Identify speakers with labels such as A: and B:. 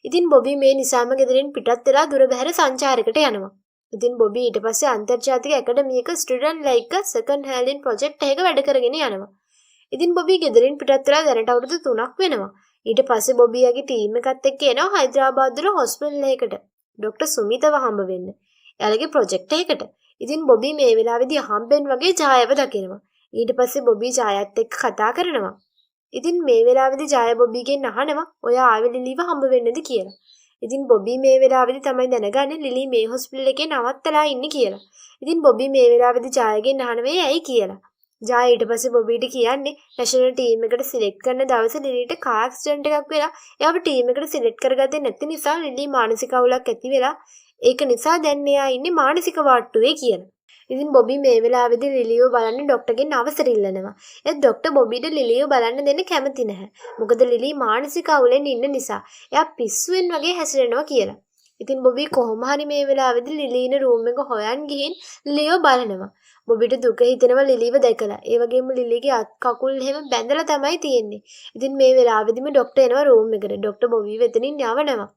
A: ඉතින් බොබී මේ නිසාම ගෙදරින් පිටත් වෙලා දුර බැහැර සංචාරයකට යනවා. ඉතින් බොබී ඊට පස්සේ අන්තර්ජාතික ඇකඩමියක ස්ටුඩන්ට් ලයික සෙකන්ඩ් හෑන්ඩ් ප්‍රොජෙක්ට් එකක වැඩ කරගෙන යනවා. ඉතින් බොබී ගෙදරින් පිටත් වෙලා දැනට අවුරුදු 3ක් වෙනවා. ඊට පස්සේ බොබීගේ ටීම් එකත් එක්ක එනවා හයිදරාබාද් වල හොස්පිටල් එකකට. ડોක්ටර් සුමිතව හම්බ වෙන්න. එයාලගේ ප්‍රොජෙක්ට් එකකට. ඉතින් බොබී මේ වෙලාවේදී හම්බෙන් වගේ ජායව දකිනවා. ඊට පස්සේ බොබී ජායත් එක්ක කතා කරනවා. ඉතින් මේ වෙලාවේදී ජාය බොබීගෙන් අහනවා ඔයා ආවේ ලිලිව හම්බ වෙන්නද කියලා. ඉතින් බොබී මේ වෙලාවේදී තමයි දැනගන්නේ ලිලි මේ හොස්පිටල් එකේ නවත්තලා ඉන්නේ කියලා. ඉතින් බොබී මේ වෙලාවේදී ජායගෙන් අහනවා ඇයි කියලා. ජාය ඊට පස්සේ බොබීට කියන්නේ නැෂනල් ටීම් එකට සිලෙක්ට් කරන දවසේ ලිලිට කාර් ඇක්සිඩන්ට් එකක් වෙලා එයාව ටීම් එකට සිලෙක්ට් කරගත්තේ නැති නිසා ලිලි මානසික අවුලක් ඇති වෙලා ඒක නිසා දැන් එයා ඉන්නේ මානසික වාට්ටුවේ කියලා. ඉතින් බොබී මේ වෙලාවේදී ලිලිව බලන්න ડોක්ටර්ගෙන් අවසර ඉල්ලනවා. ඒත් ડોක්ටර් බොබීට ලිලිව බලන්න දෙන්න කැමති නැහැ. මොකද ලිලි මානසික අවුලෙන් ඉන්න නිසා. එයා පිස්සුවෙන් වගේ හැසිරෙනවා කියලා. ඉතින් බොබී කොහොම හරි මේ වෙලාවේදී ලිලි ඉන්න රූම් එක හොයන් ගිහින් ලිලිව බලනවා. බොබීට දුක හිතෙනවා ලිලිව දැකලා. ඒ වගේම ලිලිගේ අත් කකුල් එහෙම බැඳලා තමයි තියෙන්නේ. ඉතින් මේ වෙලාවේදීම ડોක්ටර් එනවා රූම් එකට. ડોක්ටර් බොබී වෙතනින් යවනවා.